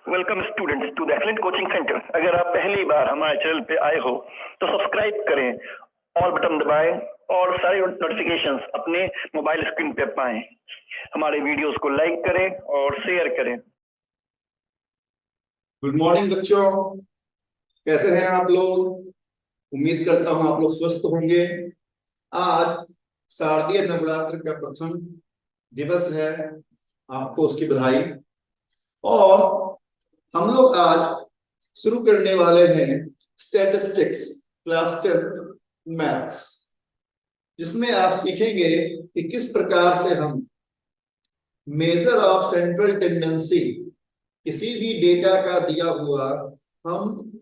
Welcome students to the excellent coaching centre. अगर आप पहली बार हमारे चैनल पे आए हो तो सब्सक्राइब करें, ऑल बटन दबाएं और सारी नोटिफिकेशंस अपने मोबाइल स्क्रीन पे पाएं। हमारे वीडियोस को लाइक करें और शेयर करें। गुड मॉर्निंग बच्चों, कैसे हैं आप लोग? उम्मीद करता हूं आप लोग स्वस्थ होंगे। आज शारदीय नवरात्र का प्रथम दिवस है, आपको उसकी बधाई। और हम लोग आज शुरू करने वाले हैं स्टैटिस्टिक्स क्लास 10 मैथ्स, जिसमें आप सीखेंगे कि किस प्रकार से हम मेजर ऑफ सेंट्रल टेंडेंसी, किसी भी डेटा का दिया हुआ हम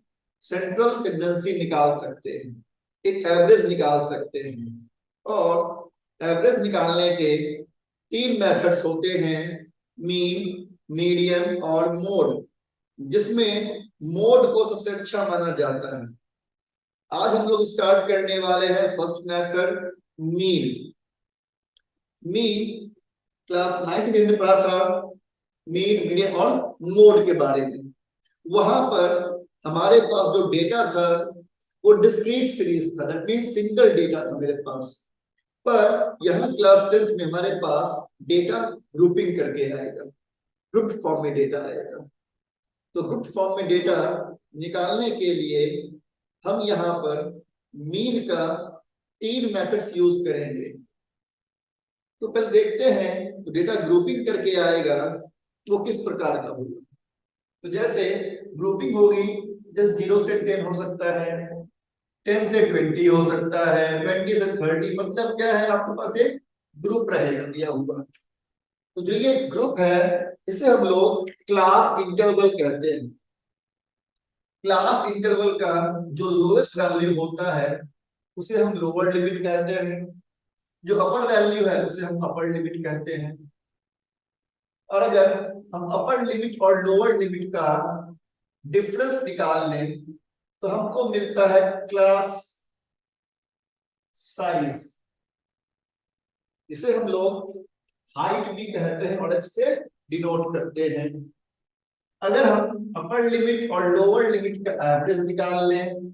सेंट्रल टेंडेंसी निकाल सकते हैं, एक एवरेज निकाल सकते हैं। और एवरेज निकालने के 3 मेथड्स होते हैं, मीन, मीडियन और मोड, जिसमें मोड को सबसे अच्छा माना जाता है। आज हम लोग स्टार्ट करने वाले हैं first method, mean. Mean class 9 में हमने पढ़ा था, मीन, मीडियन और मोड के बारे में। वहां पर हमारे पास जो डेटा था वो डिस्क्रीट सीरीज था, दैट मींस सिंगल डेटा था मेरे पास। पर यहाँ क्लास 10 में हमारे पास डेटा ग्रुपिंग करके आएगा, ग्रुप फॉर्म में डेटा आएगा। तो ग्रुप फॉर्म में डेटा निकालने के लिए हम यहाँ पर मीन का 3 मेथड्स यूज करेंगे। तो पहले देखते हैं तो डेटा ग्रुपिंग करके आएगा वो किस प्रकार का होगा। तो जैसे ग्रुपिंग होगी, जैसे 0 से 10 हो सकता है, 10 से 20 हो सकता है, 20 से 30, मतलब क्या है, आपके पास एक ग्रुप रहेगा दिया हुआ। तो जो ये ग्रुप है इसे हम लोग क्लास इंटरवल कहते हैं। क्लास इंटरवल का जो लोएस्ट वैल्यू होता है उसे हम लोअर लिमिट कहते हैं, जो अपर वैल्यू है उसे हम अपर लिमिट कहते हैं। और अगर हम अपर लिमिट और लोअर लिमिट का डिफरेंस निकाल लें तो हमको मिलता है क्लास साइज, इसे हम लोग हाइट भी कहते हैं और इससे डिनोट करते हैं। अगर हम अपर लिमिट और लोअर लिमिट का एवरेज निकाल लें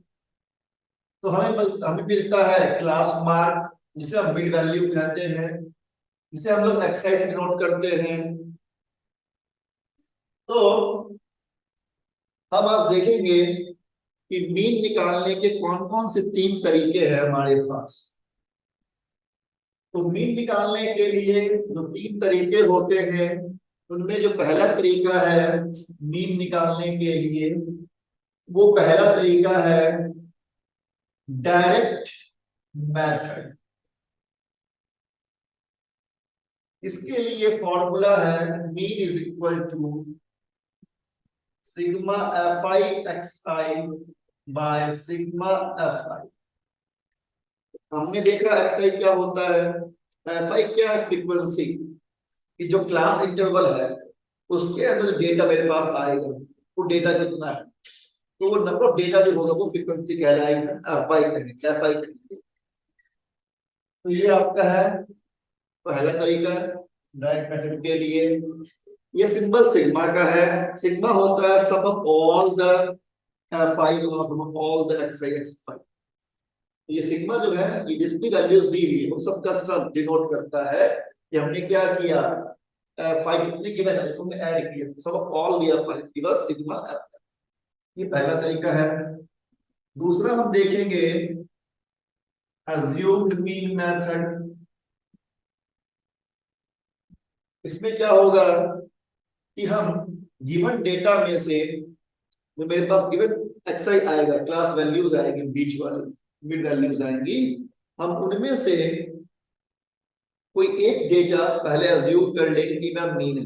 तो हमें मिलता है क्लास मार्क, जिसे हम मिड वैल्यू कहते हैं, जिसे हम लोग एक्स से डिनोट करते हैं। तो हम आज देखेंगे कि मीन निकालने के कौन कौन से 3 तरीके हैं हमारे पास। तो मीन निकालने के लिए जो 3 तरीके होते हैं उनमें जो पहला तरीका है मीन निकालने के लिए, वो पहला तरीका है डायरेक्ट मेथड। इसके लिए फॉर्मूला है mean is equal to sigma F I x I by sigma F I. हमने देखा एक्स आई क्या होता है, एफ आई क्या है, फ्रीक्वेंसी, कि जो क्लास इंटरवल है उसके अंदर डेटा मेरे पास आएगा वो डेटा कितना है, तो वो नंबर ऑफ डेटा जो होगा वो फ्रीक्वेंसी कहलाएगी, एफ आई कहेंगे। तो ये आपका है पहला तरीका डायरेक्ट मेथड के लिए। ये सिंबल सिग्मा का है, सिग्मा होता है sum of all the f आई और all the x i x i. ये सिग्मा जो है ये जितनी वैल्यूज दी हुई है उन सबका सम डिनोट करता है कि हमने क्या किया, फाइव जितने गिवन है उसको हमने ऐड किया, sum of all the five give us sigma f. ये पहला तरीका है। दूसरा हम देखेंगे अज्यूम्ड मीन मेथड। इसमें क्या होगा कि हम गिवन डेटा में से, जो मेरे पास गिवन एक्स आई आएगा, क्लास वैल्यूज आएंगी, बीच वाली मिड वैल्यूज आएंगी, हम उनमें से कोई एक डेटा पहले अज्यूम कर लेंगे कि मैं मीन है,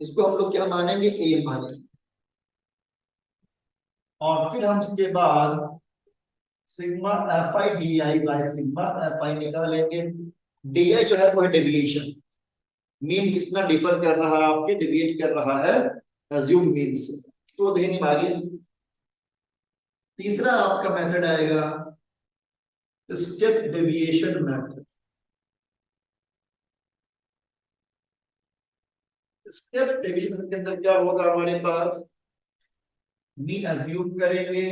इसको हम लोग क्या मानेंगे, ए मानेंगे। और फिर हम उसके बाद sigma F i d i by sigma F i निकालेंगे। डी आई जो है वो है डेविएशन, मीन कितना डिफर कर रहा है, आपके डेविएट कर रहा है अज्यूम मीन से, तो देखेंगे आगे। तीसरा आपका मेथड आएगा step deviation method. Step deviation के अंदर क्या होगा हमारे पास, मीन अज्यूम करेंगे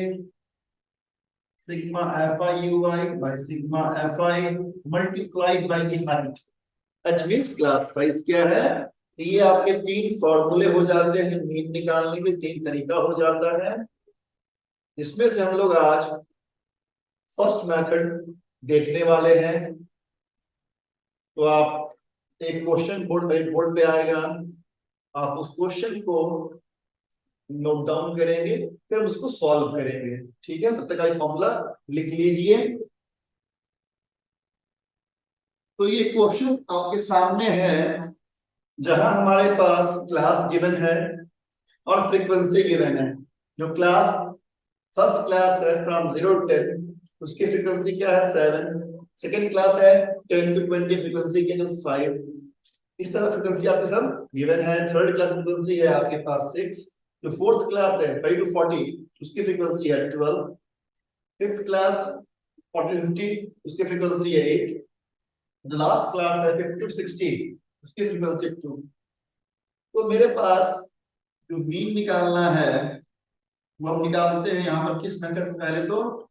sigma F I you I by sigma F I multiplied by the height. H means class price क्या है। ये आपके तीन फॉर्मूले हो जाते हैं मीन निकालने के, तीन तरीका हो जाता है। इसमें से हम लोग आज फर्स्ट मेथड देखने वाले हैं। तो आप एक क्वेश्चन बोर्ड पे आएगा, आप उस क्वेश्चन को नोट डाउन करेंगे, फिर हम उसको सॉल्व करेंगे। ठीक है, तब तक आप फॉर्मूला लिख लीजिए। तो ये क्वेश्चन आपके सामने है, जहां हमारे पास क्लास गिवन है और फ्रीक्वेंसी गिवन है। जो क्लास फर्स्ट क्लास है फ्रॉम 0 to 10, उसकी फ्रीक्वेंसी क्या है 7। सेकेंड क्लास है 10 to 20, फ्रीक्वेंसी क्या है 5। इस तरह फ्रीक्वेंसी आपके सब गिवन है। थर्ड क्लास फ्रीक्वेंसी है आपके पास 6। जो फोर्थ क्लास है 30 to 40, उसकी फ्रीक्वेंसी है 12। फिफ्थ क्लास 40 to 50, उसकी फ्रीक्वेंसी है 8। जो लास्ट क्लास है 50 to 60, उसकी फ्रीक्वेंसी 2। तो मेरे पास जो मीन निकालना है वो हम निकालते हैं यहाँ पर किस मेथड में, पहले तो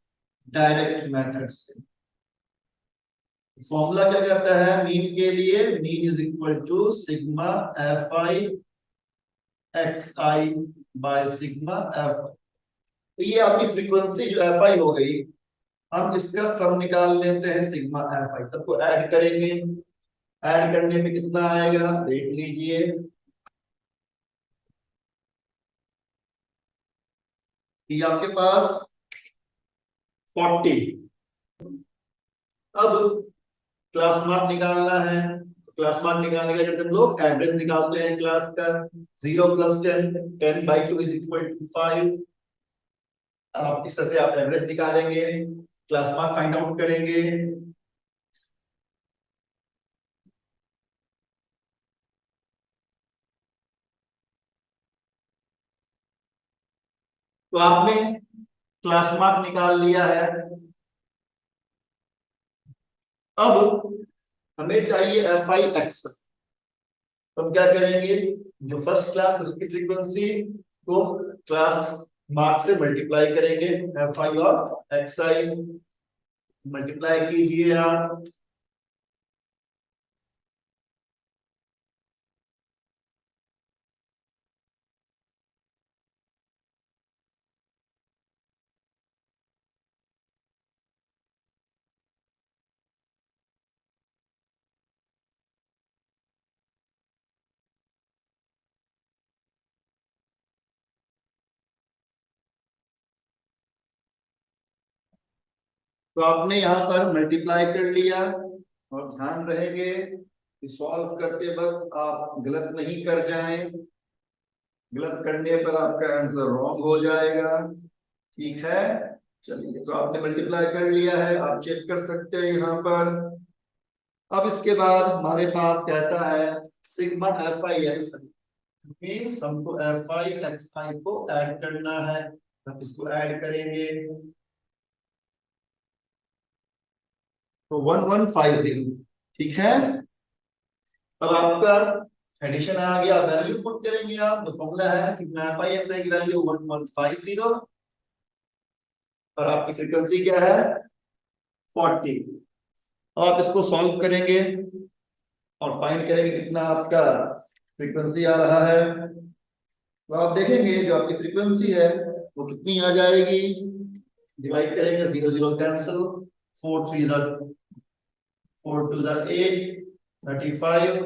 डायरेक्ट मेथड से। फॉर्मूला क्या कहता है मीन के लिए, mean is equal to sigma F I x I by sigma F. तो ये आपकी फ्रीक्वेंसी जो एफ आई हो गई, हम इसका सम निकाल लेते हैं सिग्मा एफ आई। सबको ऐड करेंगे, ऐड करने में कितना आएगा देख लीजिए। ये आपके पास 40। अब क्लास मार्क निकालना है। क्लास मार्क निकालने का जब हम लोग एवरेज निकालते हैं क्लास का, 0 + 10, 10 by 2 इज इक्वल टू 5। आप इस तरह से आप एवरेज निकालेंगे, क्लास मार्क फाइंड आउट करेंगे। तो आपने क्लास मार्क निकाल लिया है। अब हमें चाहिए एफ आई एक्स। तो हम क्या करेंगे, जो फर्स्ट क्लास है उसकी फ्रीक्वेंसी को क्लास मार्क से मल्टीप्लाई करेंगे, एफ आई और एक्स आई मल्टीप्लाई कीजिए आप। तो आपने यहाँ पर मल्टीप्लाई कर लिया, और ध्यान रहेंगे कि सॉल्व करते वक्त आप गलत नहीं कर जाएं। गलत करने पर आपका आंसर रॉन्ग हो जाएगा। ठीक है, चलिए तो आपने मल्टीप्लाई कर लिया है, आप चेक कर सकते हैं यहाँ पर। अब इसके बाद हमारे पास कहता है sigma F I x, means हमको एफ आई एक्स आई को ऐड करना है। हम इसको ऐड करेंगे तो 1150। ठीक है, अब आपका एडिशन आ गया, वैल्यू पुट करेंगे आप। तो फॉर्मूला है सिग्मा एफ आई एक्स आई की वैल्यू 1150 और आपकी फ्रीक्वेंसी क्या है 40। आप इसको सॉल्व करेंगे और फाइंड करेंगे कितना आपका फ्रीक्वेंसी आ रहा है। तो आप देखेंगे जो आपकी फ्रीक्वेंसी है वो कितनी आ जाएगी। डिवाइड करेंगे, 0 0 कैंसिल, 4 3 ज़ा 4 2 ज़ा 8, 35,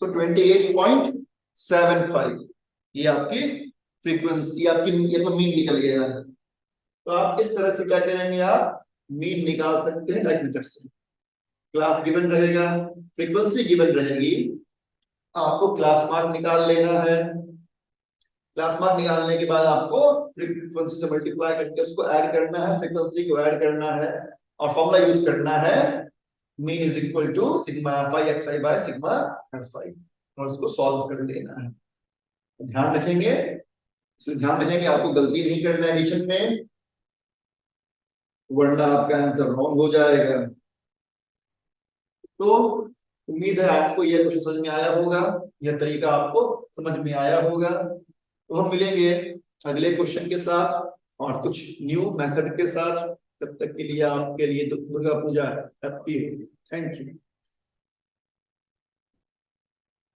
तो 28.75 ये आपकी फ्रीक्वेंसी, आपकी ये तो मीन निकल गया है। तो आप इस तरह से क्या करेंगे, आप मीन निकाल सकते हैं डायरेक्ट मेथड से। क्लास गिवन रहेगा, फ्रीक्वेंसी गिवन रहेगी, आपको क्लास मार्क निकाल लेना है। क्लास मार्क निकालने के बाद आपको फ्रीक्वेंसी से मल्टीप्लाई करके उसको ऐड करना है, फ्रीक्वेंसी को ऐड करना है, और फॉर्मूला यूज करना है mean is equal to sigma F I x I by sigma F I, और उसको सॉल्व कर लेना है। ध्यान रखेंगे, इसलिए ध्यान रखेंगे आपको गलती नहीं करना है एडिशन में, वरना आपका आंसर रॉन्ग हो जाएगा। तो उम्मीद है आपको यह क्वेश्चन समझ में आया होगा, यह तरीका आपको समझ में आया होगा। तो हम मिलेंगे अगले क्वेश्चन के साथ और कुछ न्यू मेथड के साथ। तब तक के लिए आपके लिए Durga Puja happy. Thank you.